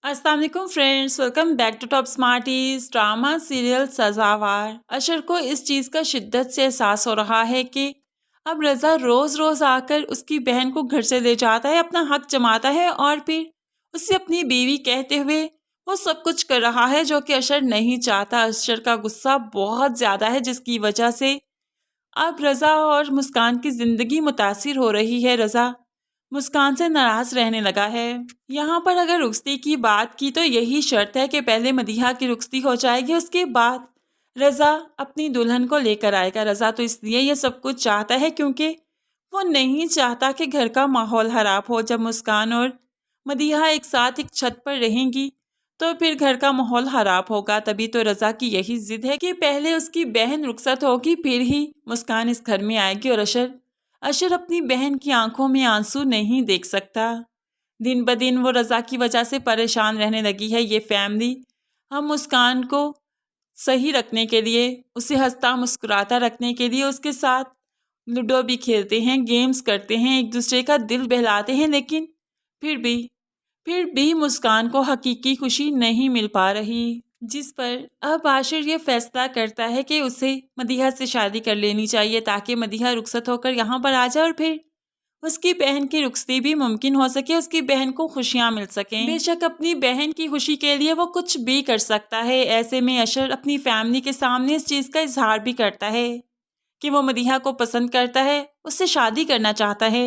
अस्सलाम वालेकुम friends, welcome back to Top Smarties. Drama serial Sazawar. Ashar को इस चीज़ का शिद्दत से एहसास हो रहा है कि अब रज़ा रोज़ रोज़ आकर उसकी बहन को घर से ले जाता है, अपना हक जमाता है और फिर उससे अपनी बीवी कहते हुए वो सब कुछ कर रहा है जो कि अशर नहीं चाहता। अशर का गुस्सा बहुत ज़्यादा है जिसकी वजह से अब रज़ा और मुस्कान की ज़िंदगी मुतासिर हो रही है। रज़ा मुस्कान से नाराज़ रहने लगा है। यहाँ पर अगर रुखसती की बात की तो यही शर्त है कि पहले मदीहा की रुखसती हो जाएगी, उसके बाद रज़ा अपनी दुल्हन को लेकर आएगा। रज़ा तो इसलिए ये सब कुछ चाहता है क्योंकि वो नहीं चाहता कि घर का माहौल ख़राब हो। जब मुस्कान और मदीहा एक साथ एक छत पर रहेंगी तो फिर घर का माहौल ख़राब होगा। तभी तो रज़ा की यही ज़िद है कि पहले उसकी बहन रुखसत होगी फिर ही मुस्कान इस घर में आएगी। और अशर अपनी बहन की आंखों में आंसू नहीं देख सकता। दिन ब दिन वो रज़ा की वजह से परेशान रहने लगी है। ये फैमिली हम मुस्कान को सही रखने के लिए, उसे हंसता मुस्कुराता रखने के लिए उसके साथ लूडो भी खेलते हैं, गेम्स करते हैं, एक दूसरे का दिल बहलाते हैं, लेकिन फिर भी मुस्कान को हकीकी खुशी नहीं मिल पा रही। जिस पर अब आशिर ये फैसला करता है कि उसे मदीहा से शादी कर लेनी चाहिए ताकि मदीहा रुखसत होकर यहाँ पर आ जाए और फिर उसकी बहन की रुखसती भी मुमकिन हो सके, उसकी बहन को खुशियाँ मिल सकें। बेशक अपनी बहन की खुशी के लिए वो कुछ भी कर सकता है। ऐसे में अशर अपनी फैमिली के सामने इस चीज़ का इजहार भी करता है कि वो मदीहा को पसंद करता है, उससे शादी करना चाहता है।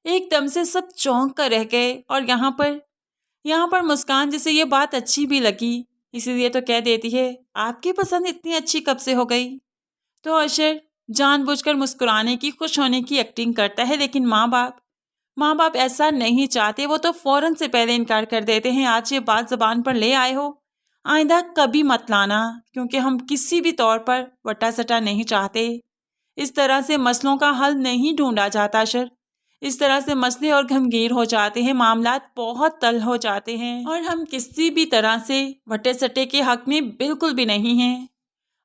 एकदम से सब चौंक कर रह गए और यहाँ पर मुस्कान जिसे ये बात अच्छी भी लगी इसीलिए तो कह देती है, आपकी पसंद इतनी अच्छी कब से हो गई। तो अशर जानबूझकर मुस्कुराने की, खुश होने की एक्टिंग करता है, लेकिन माँ बाप ऐसा नहीं चाहते। वो तो फौरन से पहले इनकार कर देते हैं। आज ये बात ज़बान पर ले आए हो, आइंदा कभी मत लाना, क्योंकि हम किसी भी तौर पर वटा सटा नहीं चाहते। इस तरह से मसलों का हल नहीं ढूंढा जाता अशर। इस तरह से मसले और गमगीर हो जाते हैं, मामलात बहुत तल हो जाते हैं और हम किसी भी तरह से वटे सटे के हक में बिल्कुल भी नहीं हैं।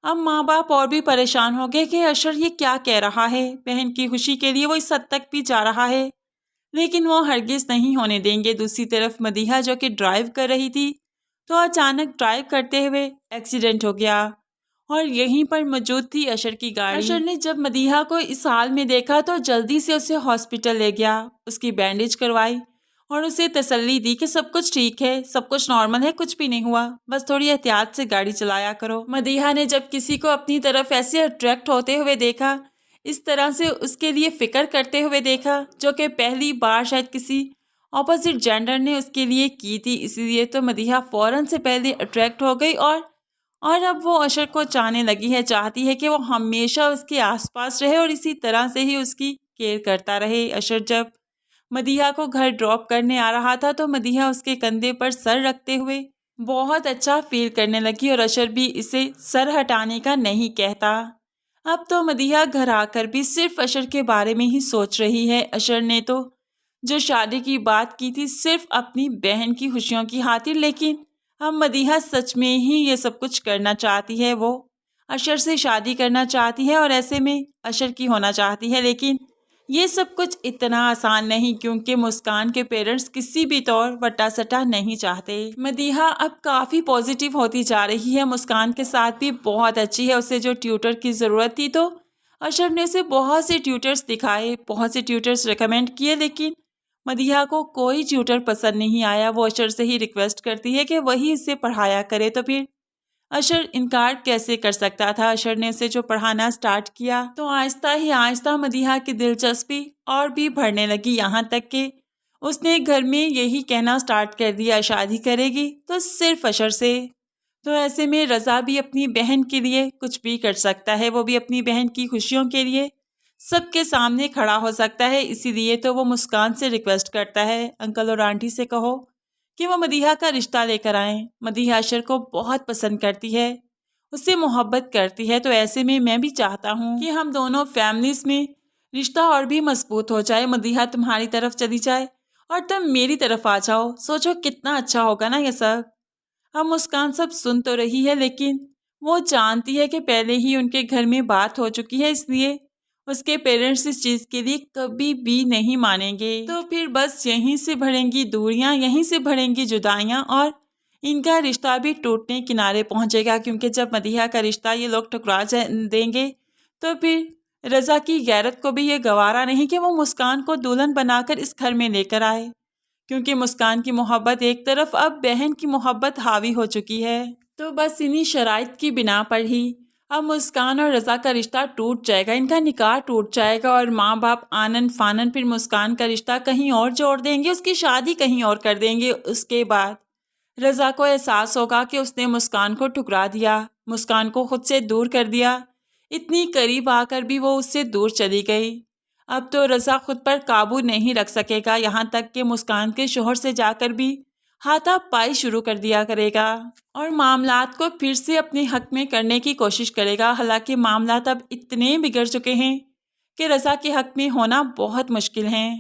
अब माँ बाप और भी परेशान हो गए कि अशर ये क्या कह रहा है। बहन की खुशी के लिए वो इस हद तक भी जा रहा है, लेकिन वो हरगिज नहीं होने देंगे। दूसरी तरफ मदीहा जो कि ड्राइव कर रही थी तो अचानक ड्राइव करते हुए एक्सीडेंट हो गया और यहीं पर मौजूद थी अशर की गाड़ी। अशर ने जब मदीहा को इस हाल में देखा तो जल्दी से उसे हॉस्पिटल ले गया, उसकी बैंडेज करवाई और उसे तसल्ली दी कि सब कुछ ठीक है, सब कुछ नॉर्मल है, कुछ भी नहीं हुआ, बस थोड़ी एहतियात से गाड़ी चलाया करो। मदीहा ने जब किसी को अपनी तरफ ऐसे अट्रैक्ट होते हुए देखा, इस तरह से उसके लिए फिक्र करते हुए देखा, जो कि पहली बार शायद किसी ऑपोजिट जेंडर ने उसके लिए की थी, इसीलिए तो मदीहा फौरन से पहले अट्रैक्ट हो गई और अब वो अशर को चाहने लगी है, चाहती है कि वो हमेशा उसके आसपास रहे और इसी तरह से ही उसकी केयर करता रहे। अशर जब मदीहा को घर ड्रॉप करने आ रहा था तो मदीहा उसके कंधे पर सर रखते हुए बहुत अच्छा फील करने लगी और अशर भी इसे सर हटाने का नहीं कहता। अब तो मदीहा घर आकर भी सिर्फ अशर के बारे में ही सोच रही है। अशर ने तो जो शादी की बात की थी सिर्फ अपनी बहन की खुशियों की खातिर, लेकिन अब मदीहा सच में ही ये सब कुछ करना चाहती है। वो अशर से शादी करना चाहती है और ऐसे में अशर की होना चाहती है, लेकिन ये सब कुछ इतना आसान नहीं क्योंकि मुस्कान के पेरेंट्स किसी भी तौर वटा सटा नहीं चाहते। मदीहा अब काफ़ी पॉजिटिव होती जा रही है, मुस्कान के साथ भी बहुत अच्छी है। उसे जो ट्यूटर की ज़रूरत थी तो अशर ने उसे बहुत से ट्यूटर्स दिखाए, बहुत से ट्यूटर्स रिकमेंड किए, लेकिन मदीहा को कोई ट्यूटर पसंद नहीं आया। वो अशर से ही रिक्वेस्ट करती है कि वही इसे पढ़ाया करे, तो फिर अशर इनकार कैसे कर सकता था। अशर ने उसे जो पढ़ाना स्टार्ट किया तो आहिस्ता ही आहिस्ता मदीहा की दिलचस्पी और भी बढ़ने लगी, यहाँ तक कि उसने घर में यही कहना स्टार्ट कर दिया, शादी करेगी तो सिर्फ अशर से। तो ऐसे में रज़ा भी अपनी बहन के लिए कुछ भी कर सकता है, वो भी अपनी बहन की खुशियों के लिए सबके सामने खड़ा हो सकता है। इसीलिए तो वो मुस्कान से रिक्वेस्ट करता है, अंकल और आंटी से कहो कि वो मदीहा का रिश्ता लेकर आएं। मदीहा अशर को बहुत पसंद करती है, उससे मोहब्बत करती है, तो ऐसे में मैं भी चाहता हूँ कि हम दोनों फैमिलीज में रिश्ता और भी मजबूत हो जाए। मदीहा तुम्हारी तरफ चली जाए और तुम मेरी तरफ आ जाओ, सोचो कितना अच्छा होगा ना ये सब। अब मुस्कान सब सुन तो रही है, लेकिन वो जानती है कि पहले ही उनके घर में बात हो चुकी है, इसलिए اس کے پیرنٹس اس چیز کے لیے کبھی بھی نہیں مانیں گے۔ تو پھر بس یہیں سے بڑھیں گی دوریاں، یہیں سے بڑھیں گی جدائیاں، اور ان کا رشتہ بھی ٹوٹنے کنارے پہنچے گا، کیونکہ جب مدیحہ کا رشتہ یہ لوگ ٹکرا دیں گے تو پھر رضا کی غیرت کو بھی یہ گوارا نہیں کہ وہ مسکان کو دلہن بنا کر اس گھر میں لے کر آئے، کیونکہ مسکان کی محبت ایک طرف، اب بہن کی محبت حاوی ہو چکی ہے۔ تو بس انہی شرائط کی بنا پر ہی اب مسکان اور رضا کا رشتہ ٹوٹ جائے گا، ان کا نکاح ٹوٹ جائے گا، اور ماں باپ آنن فانن پھر مسکان کا رشتہ کہیں اور جوڑ دیں گے، اس کی شادی کہیں اور کر دیں گے۔ اس کے بعد رضا کو احساس ہوگا کہ اس نے مسکان کو ٹھکرا دیا، مسکان کو خود سے دور کر دیا، اتنی قریب آ کر بھی وہ اس سے دور چلی گئی۔ اب تو رضا خود پر قابو نہیں رکھ سکے گا، یہاں تک کہ مسکان کے شوہر سے جا کر بھی ہاتھا پائی شروع کر دیا کرے گا، اور معاملات کو پھر سے اپنے حق میں کرنے کی کوشش کرے گا۔ حالانکہ معاملات اب اتنے بگڑ چکے ہیں کہ رضا کے حق میں ہونا بہت مشکل ہیں۔